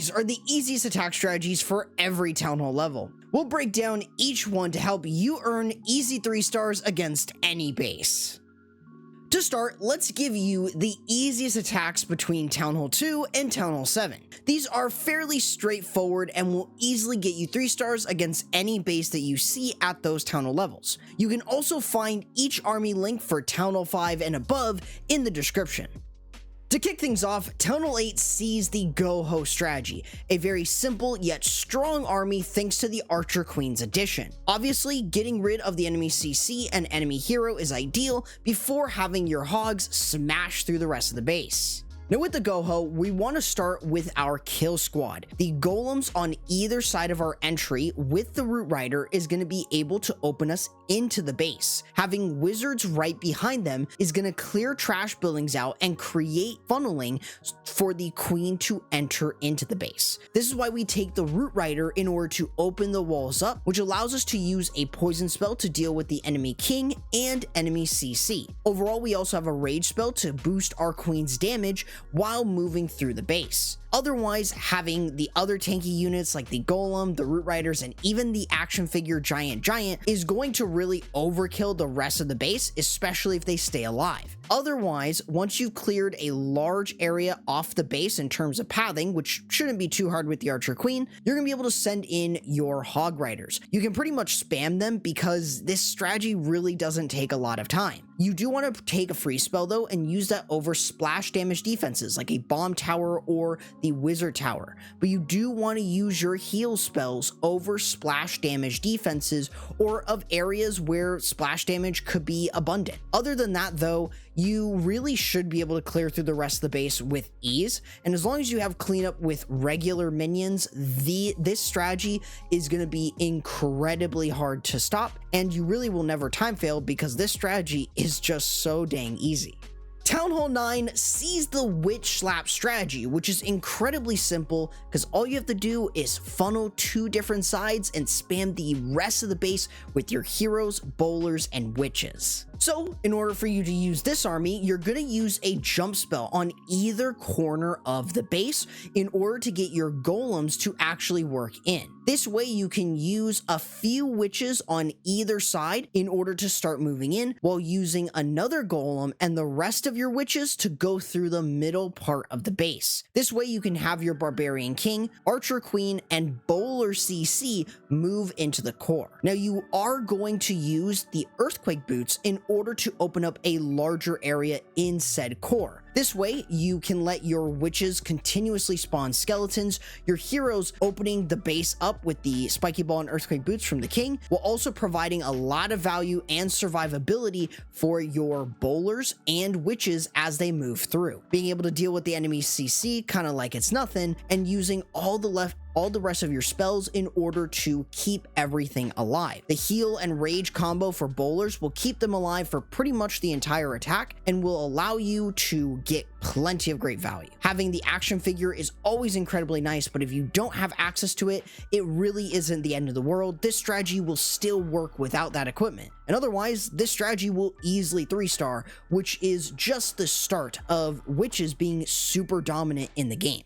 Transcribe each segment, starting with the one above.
These are the easiest attack strategies for every Town Hall level. We'll break down each one to help you earn easy 3 stars against any base. To start, let's give you the easiest attacks between Town Hall 2 and Town Hall 7. These are fairly straightforward and will easily get you 3 stars against any base that you see at those Town Hall levels. You can also find each army link for Town Hall 5 and above in the description. To kick things off, Town Hall 8 sees the Go-Ho strategy, a very simple yet strong army thanks to the Archer Queen's addition. Obviously, getting rid of the enemy CC and enemy hero is ideal before having your hogs smash through the rest of the base. Now with the Go-Ho, we want to start with our kill squad. The golems on either side of our entry with the Root Rider is going to be able to open us into the base. Having wizards right behind them is going to clear trash buildings out and create funneling for the queen to enter into the base. This is why we take the Root Rider in order to open the walls up, which allows us to use a poison spell to deal with the enemy king and enemy CC. Overall, we also have a rage spell to boost our queen's damage while moving through the base. Otherwise, having the other tanky units like the Golem, the Root Riders, and even the action figure Giant is going to really overkill the rest of the base, especially if they stay alive. Otherwise, once you've cleared a large area off the base in terms of pathing, which shouldn't be too hard with the Archer Queen, you're going to be able to send in your Hog Riders. You can pretty much spam them because this strategy really doesn't take a lot of time. You do want to take a free spell though and use that over splash damage defenses like a Bomb Tower or the Wizard Tower, but you do want to use your heal spells over splash damage defenses or of areas where splash damage could be abundant. Other than that though, you really should be able to clear through the rest of the base with ease, and as long as you have cleanup with regular minions, this strategy is going to be incredibly hard to stop, and you really will never time fail because this strategy is just so dang easy. Town Hall 9 sees the Witch Slap strategy, which is incredibly simple because all you have to do is funnel 2 different sides and spam the rest of the base with your heroes, bowlers, and witches. So, in order for you to use this army, you're going to use a jump spell on either corner of the base in order to get your golems to actually work in. This way, you can use a few witches on either side in order to start moving in, while using another golem and the rest of your witches to go through the middle part of the base. This way, you can have your Barbarian King, Archer Queen, and Bowler CC move into the core. Now, you are going to use the Earthquake Boots in order to open up a larger area in said core. This way, you can let your witches continuously spawn skeletons, your heroes opening the base up with the Spiky Ball and Earthquake Boots from the king, while also providing a lot of value and survivability for your bowlers and witches as they move through. Being able to deal with the enemy CC kind of like it's nothing, and using all the rest of your spells in order to keep everything alive. The heal and rage combo for bowlers will keep them alive for pretty much the entire attack and will allow you to get plenty of great value. Having the action figure is always incredibly nice, but if you don't have access to it, it really isn't the end of the world. This strategy will still work without that equipment. And otherwise, this strategy will easily 3-star, which is just the start of witches being super dominant in the game.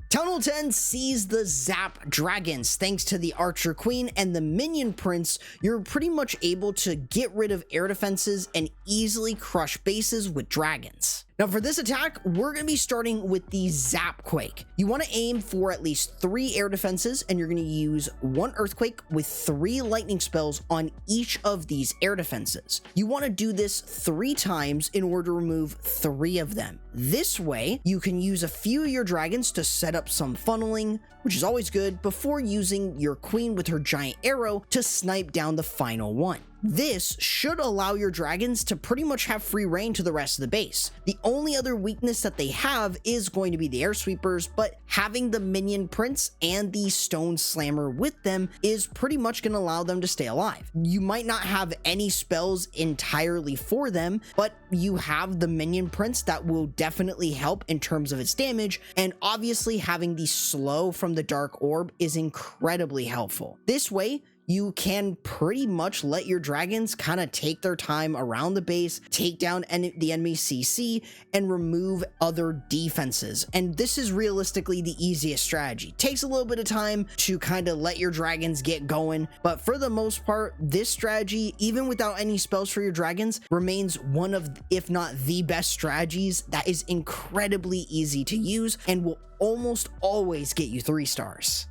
Town Hall 10 sees the Zap Dragons. Thanks to the Archer Queen and the Minion Prince, you're pretty much able to get rid of air defenses and easily crush bases with dragons. Now for this attack, we're going to be starting with the Zap Quake. You want to aim for at least 3 air defenses, and you're going to use 1 Earthquake with 3 lightning spells on each of these air defenses. You want to do this 3 times in order to remove 3 of them. This way, you can use a few of your dragons to set up some funneling, which is always good, before using your queen with her giant arrow to snipe down the final one. This should allow your dragons to pretty much have free reign to the rest of the base. The only other weakness that they have is going to be the air sweepers, but having the Minion Prince and the Stone Slammer with them is pretty much going to allow them to stay alive. You might not have any spells entirely for them, but you have the Minion Prince that will definitely help in terms of its damage, and obviously having the slow from the Dark Orb is incredibly helpful. This way, you can pretty much let your dragons kind of take their time around the base, take down the enemy CC, and remove other defenses. And this is realistically the easiest strategy. Takes a little bit of time to kind of let your dragons get going, but for the most part, this strategy, even without any spells for your dragons, remains one of, if not the best strategies that is incredibly easy to use and will almost always get you 3 stars.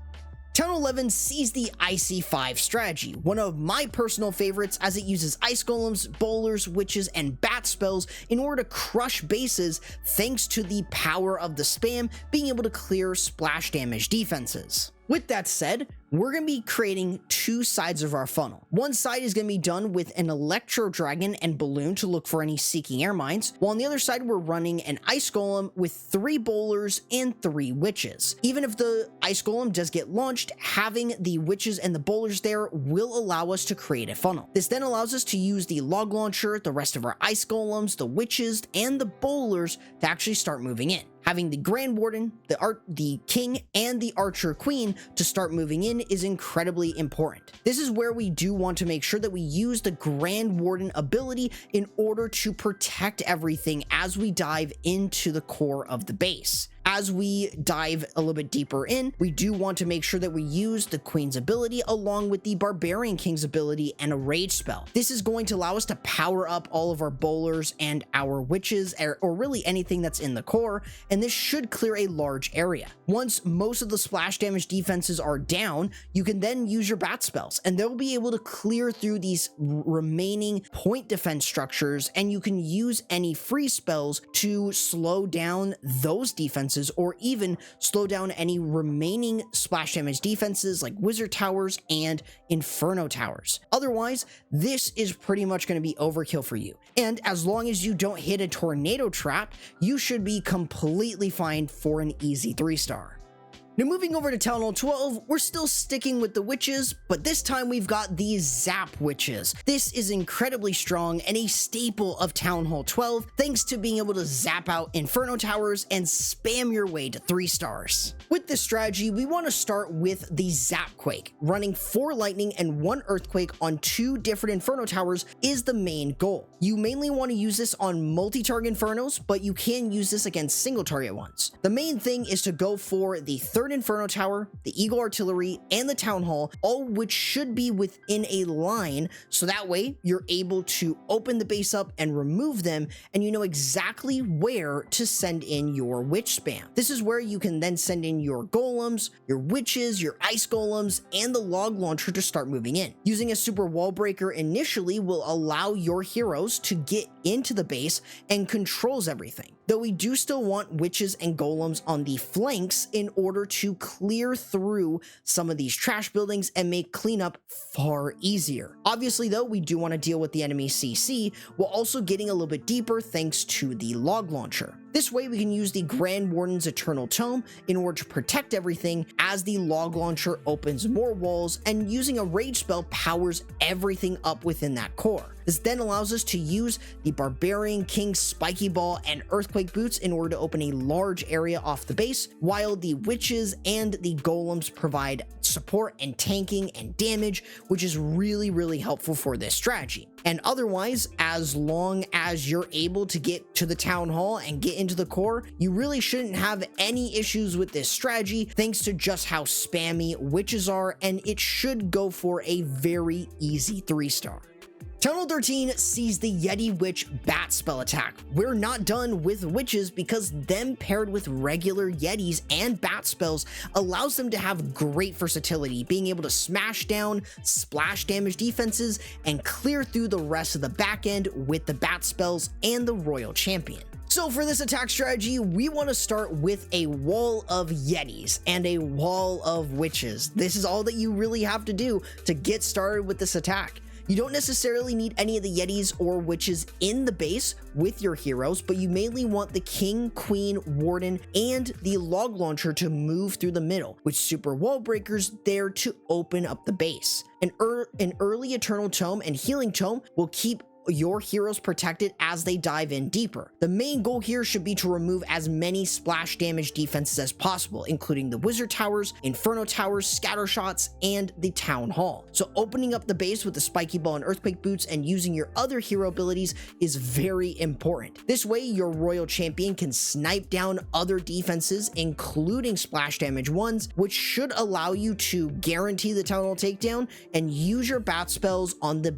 Town 11 sees the IC5 strategy, one of my personal favorites as it uses ice golems, bowlers, witches, and bat spells in order to crush bases thanks to the power of the spam being able to clear splash damage defenses. With that said, we're going to be creating 2 sides of our funnel. One side is going to be done with an electro dragon and balloon to look for any seeking air mines, while on the other side we're running an ice golem with 3 bowlers and 3 witches. Even if the ice golem does get launched, having the witches and the bowlers there will allow us to create a funnel. This then allows us to use the log launcher, the rest of our ice golems, the witches, and the bowlers to actually start moving in. Having the Grand Warden, the King, and the Archer Queen to start moving in is incredibly important. This is where we do want to make sure that we use the Grand Warden ability in order to protect everything as we dive into the core of the base. As we dive a little bit deeper in, we do want to make sure that we use the Queen's ability along with the Barbarian King's ability and a rage spell. This is going to allow us to power up all of our bowlers and our witches, or really anything that's in the core, and this should clear a large area. Once most of the splash damage defenses are down, you can then use your bat spells, and they'll be able to clear through these remaining point defense structures, and you can use any free spells to slow down those defenses or even slow down any remaining splash damage defenses like wizard towers and inferno towers. Otherwise, this is pretty much going to be overkill for you. And as long as you don't hit a tornado trap, you should be completely fine for an easy 3-star. Now moving over to Town Hall 12, we're still sticking with the witches, but this time we've got the Zap Witches. This is incredibly strong and a staple of Town Hall 12, thanks to being able to zap out Inferno Towers and spam your way to 3 stars. With this strategy, we want to start with the Zap Quake. Running 4 lightning and 1 earthquake on 2 different Inferno Towers is the main goal. You mainly want to use this on multi-target Infernos, but you can use this against single target ones. The main thing is to go for the 3rd Inferno Tower, the Eagle Artillery, and the Town Hall, all which should be within a line, so that way you're able to open the base up and remove them, and you know exactly where to send in your witch spam. This is where you can then send in your golems, your witches, your ice golems, and the log launcher to start moving in. Using a super wall breaker initially will allow your heroes to get into the base and controls everything. Though we do still want witches and golems on the flanks in order to clear through some of these trash buildings and make cleanup far easier. Obviously though, we do want to deal with the enemy CC while also getting a little bit deeper thanks to the log launcher. This way we can use the Grand Warden's Eternal Tome in order to protect everything as the log launcher opens more walls, and using a rage spell powers everything up within that core. This then allows us to use the Barbarian King's Spiky Ball and Earthquake Boots in order to open a large area off the base, while the witches and the golems provide support and tanking and damage, which is really helpful for this strategy. And otherwise, as long as you're able to get to the Town Hall and get into the core, you really shouldn't have any issues with this strategy thanks to just how spammy witches are, and it should go for a very easy 3-star. Town Hall 13 sees the Yeti Witch Bat Spell attack. We're not done with witches because them paired with regular Yetis and bat spells allows them to have great versatility, being able to smash down, splash damage defenses, and clear through the rest of the back end with the bat spells and the Royal Champion. So for this attack strategy, we want to start with a wall of Yetis and a wall of witches. This is all that you really have to do to get started with this attack. You don't necessarily need any of the Yetis or witches in the base with your heroes, but you mainly want the King, Queen, Warden, and the log launcher to move through the middle, with super wall breakers there to open up the base. An early Eternal Tome and Healing Tome will keep your heroes protected as they dive in deeper. The main goal here should be to remove as many splash damage defenses as possible, including the wizard towers, inferno towers, scatter shots, and the town hall. So opening up the base with the spiky ball and earthquake boots and using your other hero abilities is very important. This way your royal champion can snipe down other defenses, including splash damage ones, which should allow you to guarantee the town hall takedown and use your bat spells on the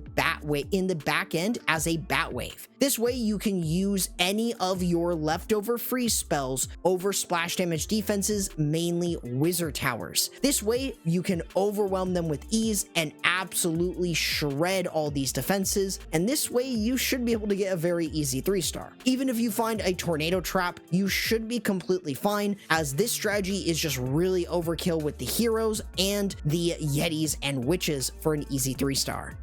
in the back end as a bat wave. This way you can use any of your leftover freeze spells over splash damage defenses, mainly wizard towers. This way you can overwhelm them with ease and absolutely shred all these defenses, and this way you should be able to get a very easy 3-star. Even if you find a tornado trap, you should be completely fine, as this strategy is just really overkill with the heroes and the yetis and witches for an easy 3-star.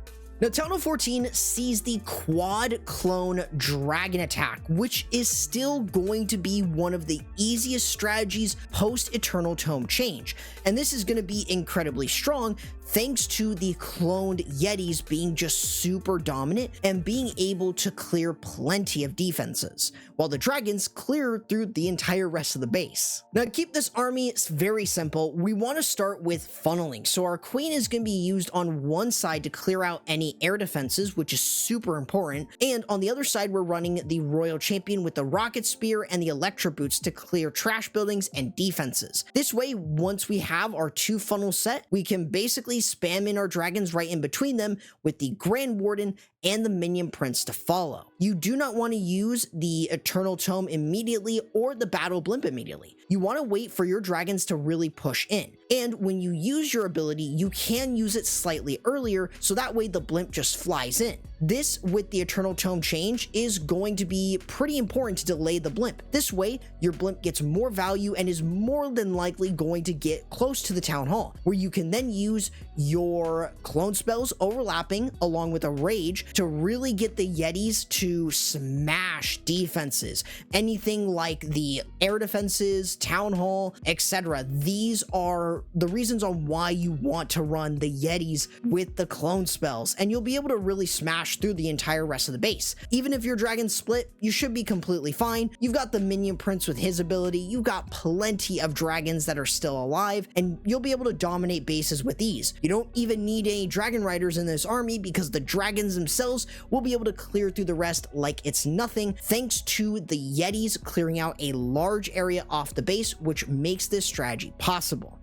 Now, Town Hall 14 sees the quad clone dragon attack, which is still going to be one of the easiest strategies post Eternal Tome change, and this is going to be incredibly strong thanks to the cloned yetis being just super dominant and being able to clear plenty of defenses, while the dragons clear through the entire rest of the base. Now, to keep this army very simple, we want to start with funneling. So our queen is going to be used on one side to clear out any air defenses, which is super important, and on the other side we're running the royal champion with the rocket spear and the electro boots to clear trash buildings and defenses. This way, once we have our 2 funnels set, we can basically spam in our dragons right in between them with the Grand Warden and the Minion Prince to follow. You do not want to use the Eternal Tome immediately or the Battle Blimp immediately. You want to wait for your dragons to really push in. And when you use your ability, you can use it slightly earlier, so that way the blimp just flies in. This, with the Eternal Tome change, is going to be pretty important to delay the blimp. This way, your blimp gets more value and is more than likely going to get close to the town hall, where you can then use your clone spells overlapping along with a rage to really get the yetis to smash defenses. Anything like the air defenses, town hall, etc. These are the reasons on why you want to run the yetis with the clone spells, and you'll be able to really smash through the entire rest of the base. Even if your dragons split, you should be completely fine. You've got the Minion Prince with his ability, you've got plenty of dragons that are still alive, and you'll be able to dominate bases with ease. You don't even need any dragon riders in this army because the dragons themselves will be able to clear through the rest like it's nothing, thanks to the yetis clearing out a large area off the base, which makes this strategy possible.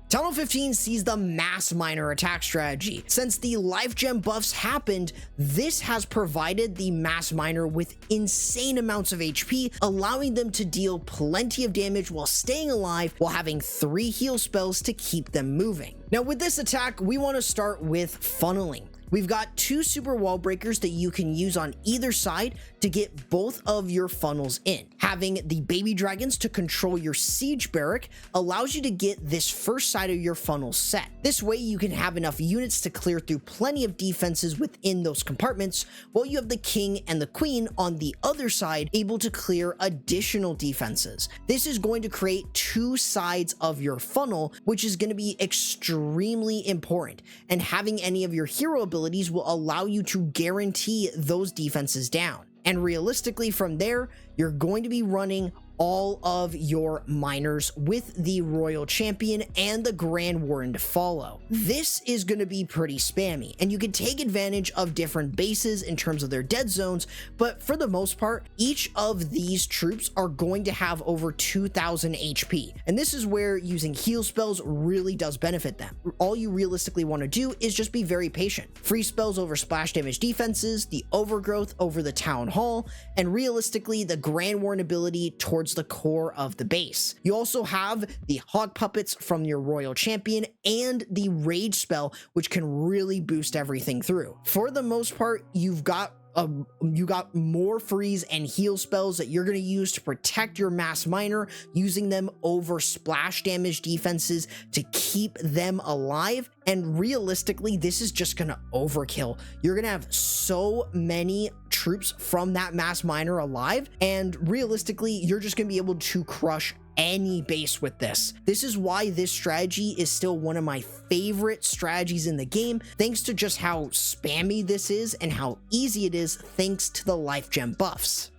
Town Hall 15 sees the Mass Miner attack strategy. Since the life gem buffs happened, this has provided the Mass Miner with insane amounts of HP, allowing them to deal plenty of damage while staying alive, while having 3 heal spells to keep them moving. Now, with this attack, we want to start with funneling. We've got 2 super wall breakers that you can use on either side to get both of your funnels in. Having the baby dragons to control your siege barrack allows you to get this first side of your funnel set. This way you can have enough units to clear through plenty of defenses within those compartments, while you have the king and the queen on the other side able to clear additional defenses. This is going to create 2 sides of your funnel, which is going to be extremely important, and having any of your hero abilities will allow you to guarantee those defenses down. And realistically, from there, you're going to be running all of your miners with the royal champion and the Grand Warden to follow. This is going to be pretty spammy, and you can take advantage of different bases in terms of their dead zones, but for the most part, each of these troops are going to have over 2,000 HP, and this is where using heal spells really does benefit them. All you realistically want to do is just be very patient. Free spells over splash damage defenses, the overgrowth over the town hall, and realistically the Grand Warden ability towards the core of the base. You also have the hog puppets from your royal champion and the rage spell, which can really boost everything through. For the most part, you got more freeze and heal spells that you're going to use to protect your mass miner, using them over splash damage defenses to keep them alive. And realistically, this is just going to overkill. You're going to have so many troops from that mass miner alive, and realistically, you're just going to be able to crush any base with this. This is why this strategy is still one of my favorite strategies in the game, thanks to just how spammy this is and how easy it is thanks to the life gem buffs.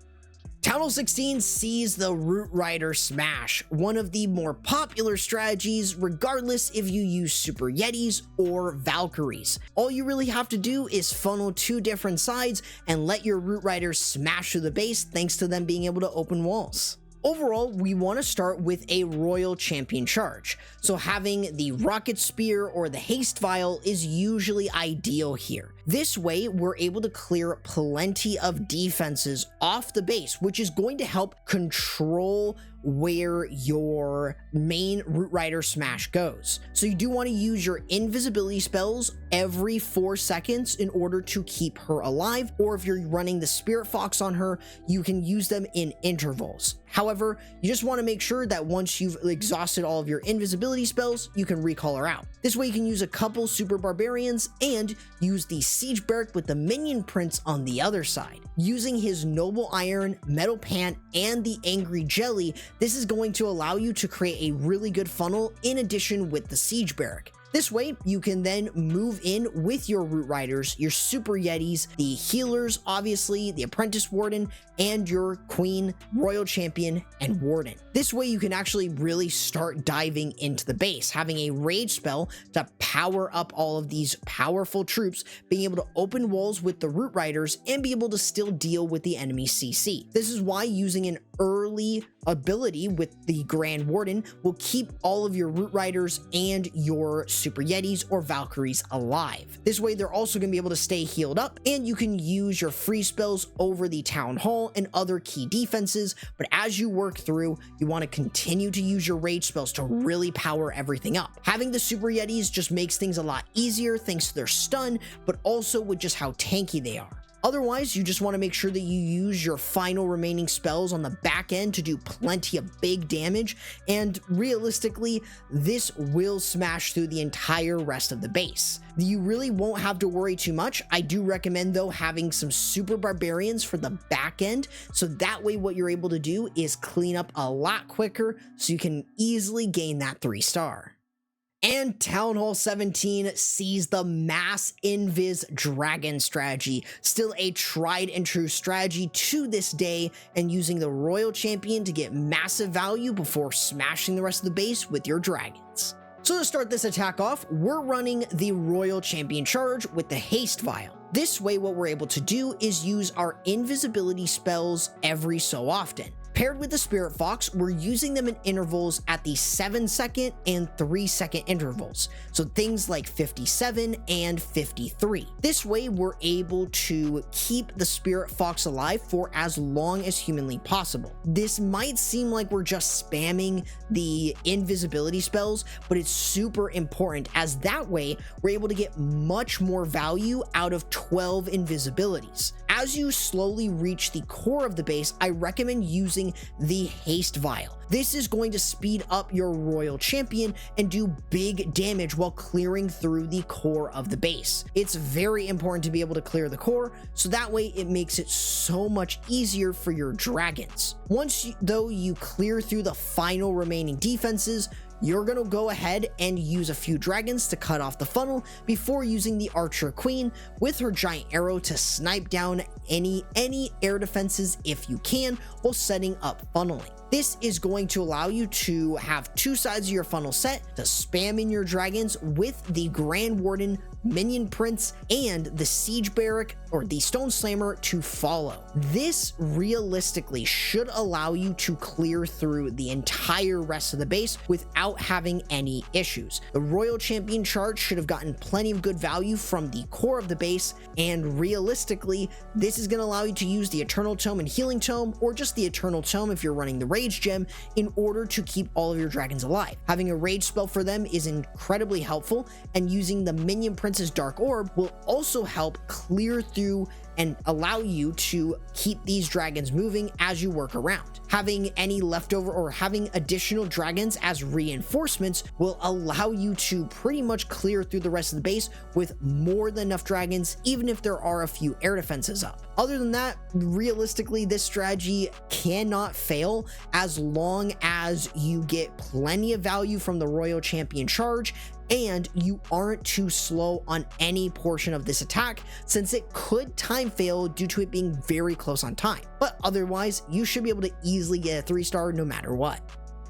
Town Hall 16 sees the Root Rider Smash, one of the more popular strategies regardless if you use Super Yetis or Valkyries. All you really have to do is funnel two different sides and let your Root Riders smash through the base thanks to them being able to open walls. Overall, we want to start with a Royal Champion charge, so having the Rocket Spear or the Haste Vial is usually ideal here. This way, we're able to clear plenty of defenses off the base, which is going to help control where your main Root Rider Smash goes. So you do want to use your invisibility spells every 4 seconds in order to keep her alive, or if you're running the Spirit Fox on her, you can use them in intervals. However, you just want to make sure that once you've exhausted all of your invisibility spells, you can recall her out. This way you can use a couple Super Barbarians and use the Siege Barrack with the Minion Prince on the other side. Using his Noble Iron, Metal Pant, and the Angry Jelly, this is going to allow you to create a really good funnel in addition with the Siege Barrack. This way, you can then move in with your Root Riders, your Super Yetis, the healers, obviously, the Apprentice Warden, and your Queen, Royal Champion, and Warden. This way, you can actually really start diving into the base, having a rage spell to power up all of these powerful troops, being able to open walls with the Root Riders, and be able to still deal with the enemy CC. This is why using an early ability with the Grand Warden will keep all of your Root Riders and your Super Yetis or Valkyries alive. This way, they're also going to be able to stay healed up, and you can use your free spells over the Town Hall and other key defenses, but as you work through, you want to continue to use your rage spells to really power everything up. Having the Super Yetis just makes things a lot easier thanks to their stun, but also with just how tanky they are. Otherwise, you just want to make sure that you use your final remaining spells on the back end to do plenty of big damage, and realistically, this will smash through the entire rest of the base. You really won't have to worry too much. I do recommend, though, having some Super Barbarians for the back end, so that way what you're able to do is clean up a lot quicker, so you can easily gain that 3-star. And Town Hall 17 sees the Mass Invis Dragon strategy, still a tried and true strategy to this day, and using the Royal Champion to get massive value before smashing the rest of the base with your dragons. So to start this attack off, we're running the Royal Champion charge with the Haste Vial. This way, what we're able to do is use our invisibility spells every so often. Paired with the Spirit Fox, we're using them in intervals at the 7-second and 3-second intervals, so things like 57 and 53. This way, we're able to keep the Spirit Fox alive for as long as humanly possible. This might seem like we're just spamming the invisibility spells, but it's super important, as that way, we're able to get much more value out of 12 invisibilities. As you slowly reach the core of the base, I recommend using the Haste Vial. This is going to speed up your Royal Champion and do big damage while clearing through the core of the base. It's very important to be able to clear the core, so that way it makes it so much easier for your dragons. Once you clear through the final remaining defenses, you're going to go ahead and use a few dragons to cut off the funnel before using the Archer Queen with her giant arrow to snipe down any air defenses if you can, while setting up funneling. This is going to allow you to have two sides of your funnel set to spam in your dragons with the Grand Warden, Minion Prince, and the Siege Barrack or the Stone Slammer to follow. This realistically should allow you to clear through the entire rest of the base without having any issues. The Royal Champion charge should have gotten plenty of good value from the core of the base, and realistically, this is going to allow you to use the Eternal Tome and Healing Tome, or just the Eternal Tome if you're running the Rage Gem, in order to keep all of your dragons alive. Having a rage spell for them is incredibly helpful, and using the Minion Prince's Dark Orb will also help clear through and allow you to keep these dragons moving as you work around. Having any leftover or having additional dragons as reinforcements will allow you to pretty much clear through the rest of the base with more than enough dragons, even if there are a few air defenses up. Other than that, realistically, this strategy cannot fail as long as you get plenty of value from the Royal Champion charge and you aren't too slow on any portion of this attack, since it could time fail due to it being very close on time. But otherwise, you should be able to easily get a 3-star no matter what.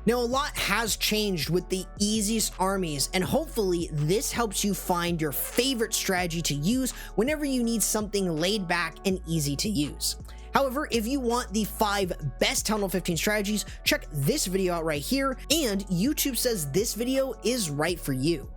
Now, a lot has changed with the easiest armies, and hopefully this helps you find your favorite strategy to use whenever you need something laid back and easy to use. However, if you want the 5 best Town Hall 15 strategies, check this video out right here, and YouTube says this video is right for you.